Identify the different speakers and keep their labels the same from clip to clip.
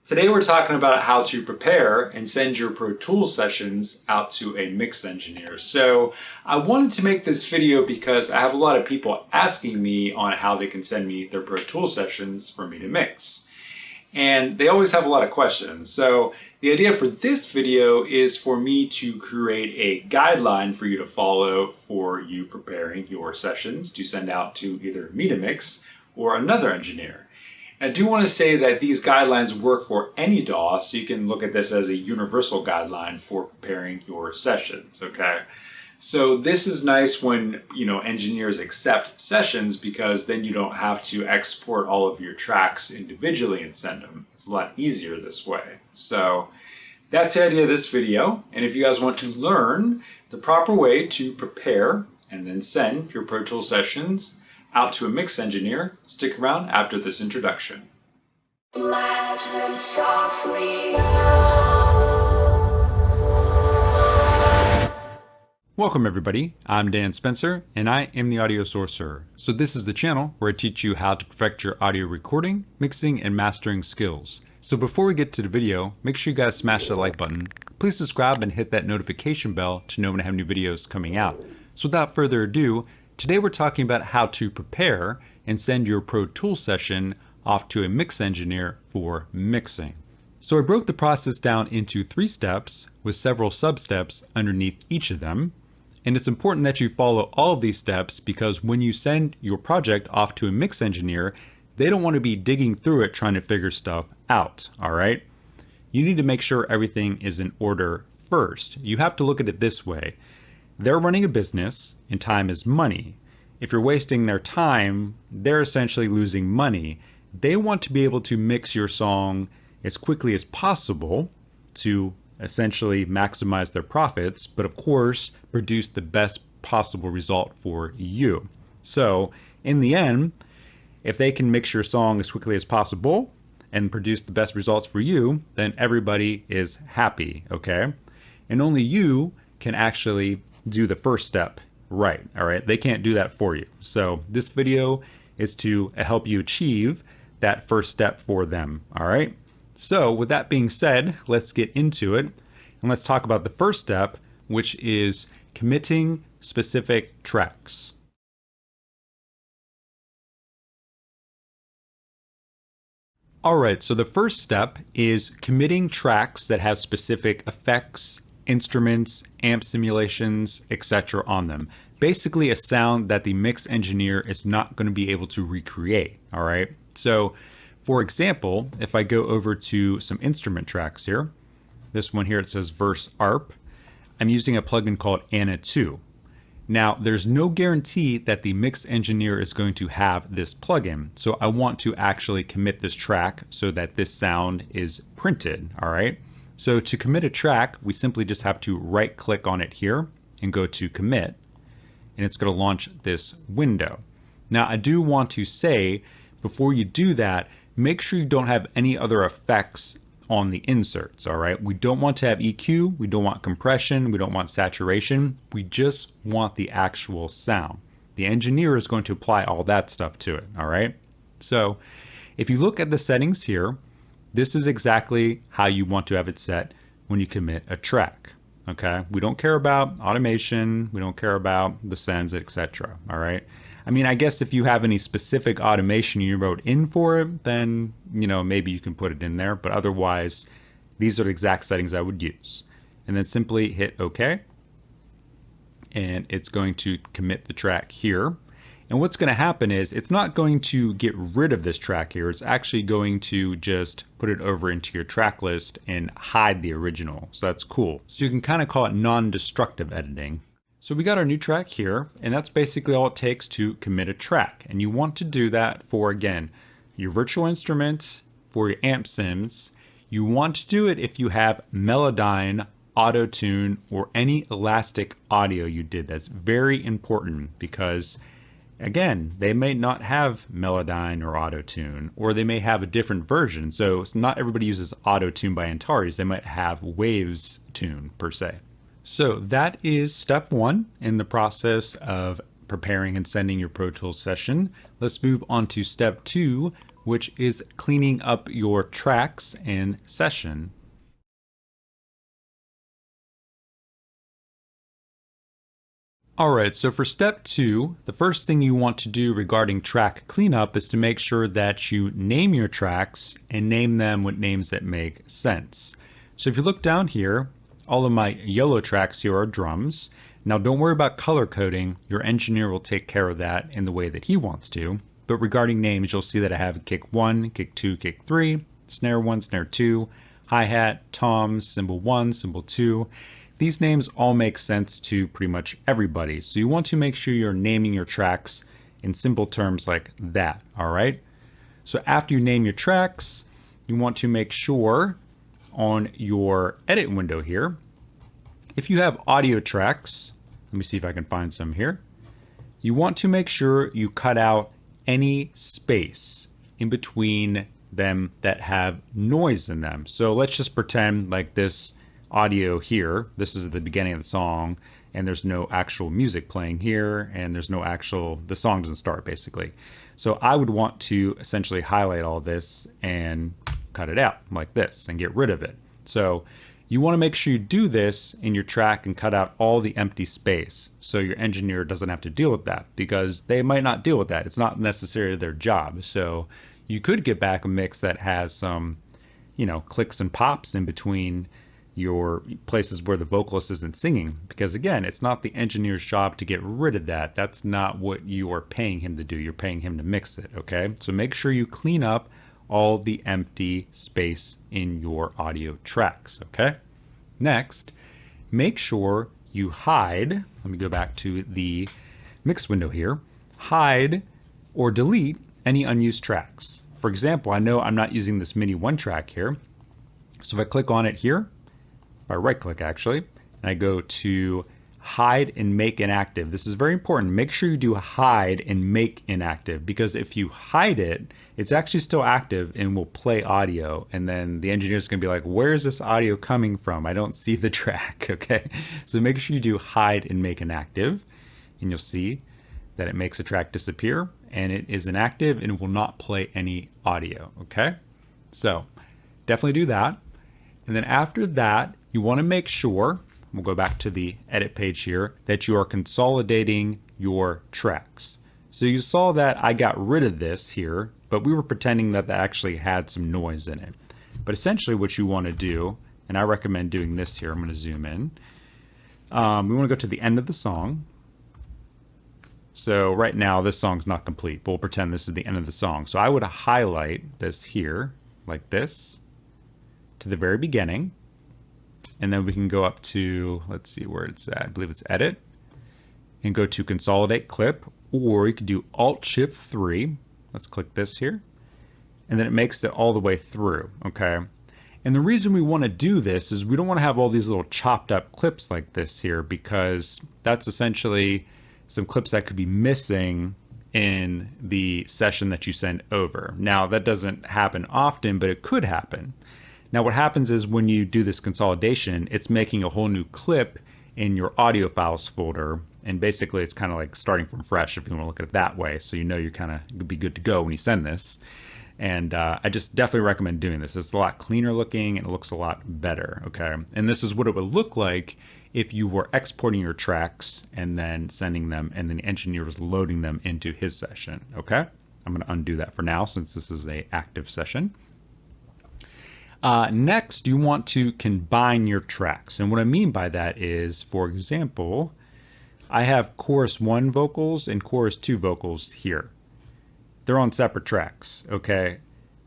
Speaker 1: Today we're talking about how to prepare and send your Pro Tools sessions out to a mix engineer. So I wanted to make this video because I have a lot of people asking me on how they can send me their Pro Tools sessions for me to mix. And they always have a lot of questions. So the idea for this video is for me to create a guideline for you to follow for you preparing your sessions to send out to either me to mix or another engineer. I do want to say that these guidelines work for any DAW, so you can look at this as a universal guideline for preparing your sessions, okay? So this is nice when, engineers accept sessions because then you don't have to export all of your tracks individually and send them. It's a lot easier this way. So that's the idea of this video. And if you guys want to learn the proper way to prepare and then send your Pro Tools sessions out to a mix engineer, stick around after this introduction. Welcome everybody, I'm Dan Spencer and I am the Audio Sorcerer. So this is the channel where I teach you how to perfect your audio recording, mixing, and mastering skills. So before we get to the video, make sure you guys smash that like button. Please subscribe and hit that notification bell to know when I have new videos coming out. So without further ado, today we're talking about how to prepare and send your Pro Tools session off to a mix engineer for mixing. So I broke the process down into 3 steps with several sub-steps underneath each of them. And it's important that you follow all of these steps because when you send your project off to a mix engineer, they don't want to be digging through it trying to figure stuff out, all right? You need to make sure everything is in order first. You have to look at it this way. They're running a business and time is money. If you're wasting their time, they're essentially losing money. They want to be able to mix your song as quickly as possible to essentially maximize their profits, but of course, produce the best possible result for you. So in the end, if they can mix your song as quickly as possible and produce the best results for you, then everybody is happy, okay? And only you can actually do the first step right, all right? They can't do that for you. So this video is to help you achieve that first step for them, all right? So with that being said, let's get into it and let's talk about the first step, which is committing specific tracks. All right, so the first step is committing tracks that have specific effects, instruments, amp simulations, etc. on them. Basically a sound that the mix engineer is not going to be able to recreate, all right? So for example, if I go over to some instrument tracks here, this one here, it says verse ARP, I'm using a plugin called Anna 2. Now, there's no guarantee that the mix engineer is going to have this plugin. So I want to actually commit this track so that this sound is printed, all right? So to commit a track, we simply just have to right click on it here and go to commit, and it's going to launch this window. Now, I do want to say, before you do that, make sure you don't have any other effects on the inserts, all right? We don't want to have EQ, we don't want compression, we don't want saturation, we just want the actual sound. The engineer is going to apply all that stuff to it, all right? So if you look at the settings here, this is exactly how you want to have it set when you commit a track, okay? We don't care about automation, we don't care about the sends, etc., all right? I mean, I guess if you have any specific automation you wrote in for it, then, maybe you can put it in there. But otherwise, these are the exact settings I would use. And then simply hit OK. And it's going to commit the track here. And what's going to happen is it's not going to get rid of this track here. It's actually going to just put it over into your track list and hide the original. So that's cool. So you can kind of call it non-destructive editing. So we got our new track here, and that's basically all it takes to commit a track. And you want to do that for, again, your virtual instruments, for your amp sims. You want to do it if you have Melodyne, Auto-Tune, or any elastic audio you did. That's very important because, again, they may not have Melodyne or Auto-Tune, or they may have a different version. So not everybody uses Auto-Tune by Antares. They might have Waves Tune per se. So that is step 1 in the process of preparing and sending your Pro Tools session. Let's move on to step 2, which is cleaning up your tracks in session. Alright, so for step 2, the first thing you want to do regarding track cleanup is to make sure that you name your tracks and name them with names that make sense. So if you look down here, all of my yellow tracks here are drums. Now don't worry about color coding, your engineer will take care of that in the way that he wants to. But regarding names, you'll see that I have kick 1, kick 2, kick 3, snare 1, snare 2, hi-hat, toms, cymbal 1, cymbal 2. These names all make sense to pretty much everybody. So you want to make sure you're naming your tracks in simple terms like that, all right? So after you name your tracks, you want to make sure on your edit window here, if you have audio tracks, let me see if I can find some here. You want to make sure you cut out any space in between them that have noise in them. So let's just pretend like this audio here, this is at the beginning of the song, and there's no actual music playing here, and there's no actual, the song doesn't start basically. So I would want to essentially highlight all this and cut it out like this and get rid of it. So you want to make sure you do this in your track and cut out all the empty space so your engineer doesn't have to deal with that, because they might not deal with that. It's not necessarily their job. So you could get back a mix that has some, you know, clicks and pops in between your places where the vocalist isn't singing, because again, it's not the engineer's job to get rid of that. That's not what you are paying him to do. You're paying him to mix it, okay? So make sure you clean up all the empty space in your audio tracks, okay? Next, make sure you hide, let me go back to the mix window here, hide or delete any unused tracks. For example, I know I'm not using this MIDI 1 track here, so if I click on it here, if I right click actually, and I go to hide and make inactive. This is very important. Make sure you do hide and make inactive, because if you hide it, it's actually still active and will play audio. And then the engineer is going to be like, where is this audio coming from? I don't see the track, okay? So make sure you do hide and make inactive, and you'll see that it makes a track disappear and it is inactive and it will not play any audio, okay? So definitely do that. And then after that, you want to make sure, we'll go back to the edit page here, that you are consolidating your tracks. So you saw that I got rid of this here, but we were pretending that that actually had some noise in it. But essentially what you want to do, and I recommend doing this here, I'm going to zoom in. We want to go to the end of the song. So right now this song's not complete, but we'll pretend this is the end of the song. So I would highlight this here, like this, to the very beginning. And then we can go up to, let's see where it's at, I believe it's edit, and go to consolidate clip, or you could do Alt-Shift-3. Let's click this here. And then it makes it all the way through, okay? And the reason we want to do this is we don't want to have all these little chopped up clips like this here, because that's essentially some clips that could be missing in the session that you send over. Now, that doesn't happen often, but it could happen. Now what happens is when you do this consolidation, it's making a whole new clip in your audio files folder, and basically it's kind of like starting from fresh if you want to look at it that way, so you know you're kind of be good to go when you send this. And I just definitely recommend doing this. It's a lot cleaner looking and it looks a lot better, okay? And this is what it would look like if you were exporting your tracks and then sending them, and then the engineer was loading them into his session, okay? I'm going to undo that for now since this is an active session. Next, you want to combine your tracks. And what I mean by that is, for example, I have chorus 1 vocals and chorus 2 vocals here. They're on separate tracks, okay?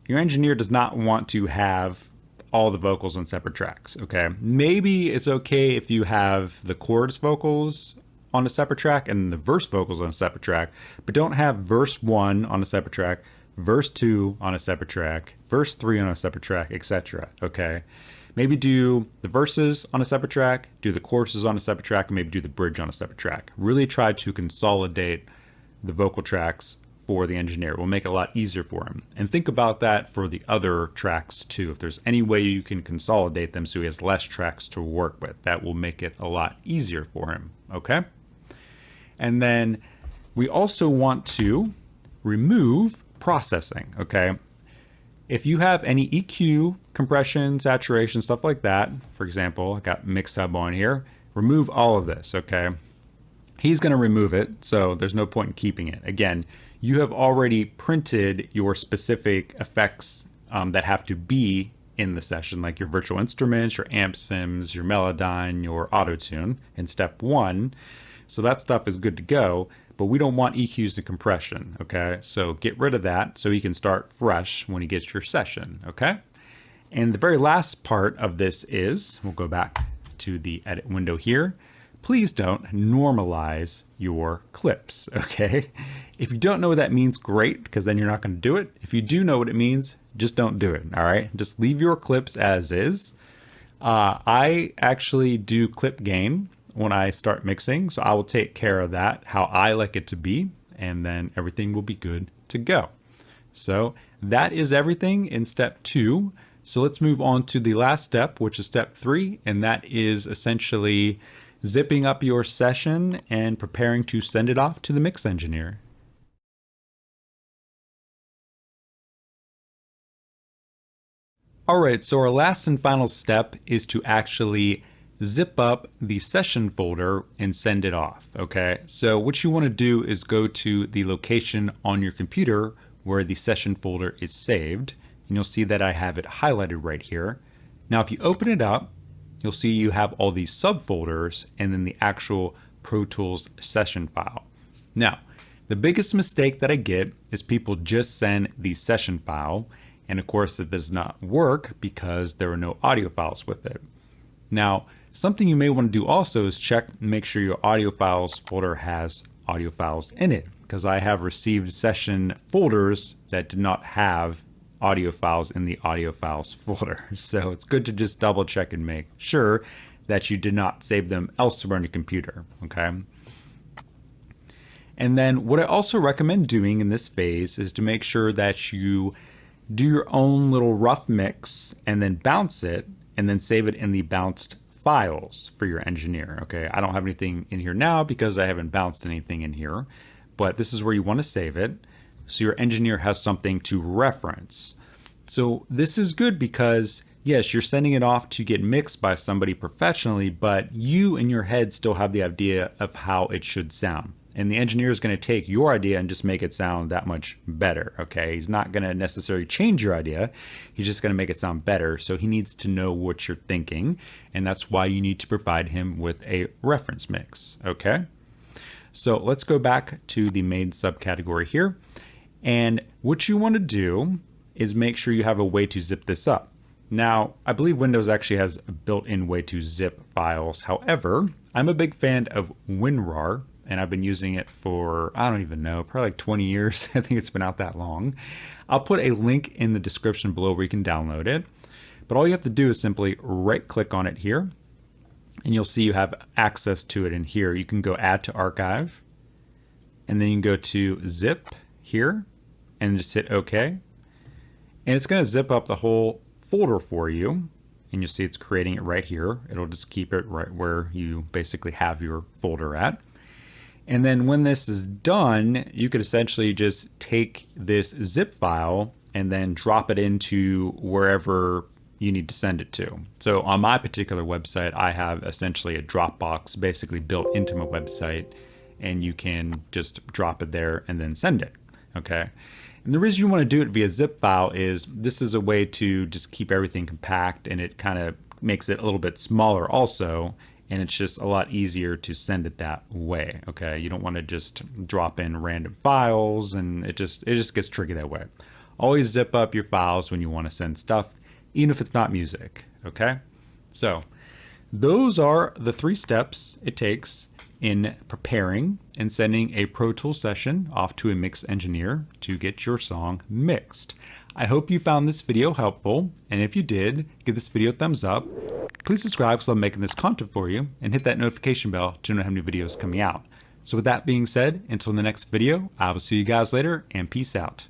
Speaker 1: Your engineer does not want to have all the vocals on separate tracks, okay? Maybe it's okay if you have the chorus vocals on a separate track and the verse vocals on a separate track, but don't have verse 1 on a separate track, verse 2 on a separate track, verse 3 on a separate track, etc. Okay? Maybe do the verses on a separate track, do the choruses on a separate track, and maybe do the bridge on a separate track. Really try to consolidate the vocal tracks for the engineer. It will make it a lot easier for him. And think about that for the other tracks too. If there's any way you can consolidate them so he has less tracks to work with, that will make it a lot easier for him. Okay? And then we also want to remove processing, okay? If you have any EQ, compression, saturation, stuff like that, for example, I got mix hub on here, remove all of this, okay? He's going to remove it, so there's no point in keeping it. Again, you have already printed your specific effects that have to be in the session, like your virtual instruments, your amp sims, your melodyne, your auto-tune in step 1. So that stuff is good to go, but we don't want EQs and compression, okay? So get rid of that so you can start fresh when you get your session, okay? And the very last part of this is, we'll go back to the edit window here. Please don't normalize your clips, okay? If you don't know what that means, great, because then you're not going to do it. If you do know what it means, just don't do it, all right? Just leave your clips as is. I actually do clip gain when I start mixing, so I will take care of that, how I like it to be, and then everything will be good to go. So that is everything in step 2. So let's move on to the last step, which is step 3, and that is essentially zipping up your session and preparing to send it off to the mix engineer. All right, so our last and final step is to actually zip up the session folder and send it off, okay? So what you want to do is go to the location on your computer where the session folder is saved, and you'll see that I have it highlighted right here. Now, if you open it up, you'll see you have all these subfolders and then the actual Pro Tools session file. Now, the biggest mistake that I get is people just send the session file, and of course it does not work because there are no audio files with it. Now, something you may want to do also is check and make sure your audio files folder has audio files in it, because I have received session folders that did not have audio files in the audio files folder. So it's good to just double check and make sure that you did not save them elsewhere on your computer, okay? And then what I also recommend doing in this phase is to make sure that you do your own little rough mix and then bounce it and then save it in the bounced files for your engineer, okay? I don't have anything in here now because I haven't bounced anything in here, but this is where you want to save it so your engineer has something to reference. So this is good because, yes, you're sending it off to get mixed by somebody professionally, but you in your head still have the idea of how it should sound. And the engineer is going to take your idea and just make it sound that much better, okay? He's not going to necessarily change your idea. He's just going to make it sound better. So he needs to know what you're thinking, and that's why you need to provide him with a reference mix, okay? So let's go back to the main subcategory here. And what you want to do is make sure you have a way to zip this up. Now, I believe Windows actually has a built-in way to zip files. However, I'm a big fan of WinRAR, and I've been using it for, I don't even know, probably like 20 years. I think it's been out that long. I'll put a link in the description below where you can download it. But all you have to do is simply right-click on it here, and you'll see you have access to it in here. You can go Add to Archive, and then you can go to Zip here, and just hit OK. And it's going to zip up the whole folder for you, and you'll see it's creating it right here. It'll just keep it right where you basically have your folder at. And then when this is done, you could essentially just take this zip file and then drop it into wherever you need to send it to. So on my particular website, I have essentially a Dropbox basically built into my website, and you can just drop it there and then send it, okay? And the reason you want to do it via zip file is this is a way to just keep everything compact, and it kind of makes it a little bit smaller also, and it's just a lot easier to send it that way, okay? You don't want to just drop in random files, and it just gets tricky that way. Always zip up your files when you want to send stuff, even if it's not music, okay? So those are the 3 steps it takes in preparing and sending a Pro Tools session off to a mix engineer to get your song mixed. I hope you found this video helpful, and if you did, give this video a thumbs up. Please subscribe because I'm making this content for you, and hit that notification bell to know how many videos coming out. So with that being said, until the next video, I will see you guys later, and peace out.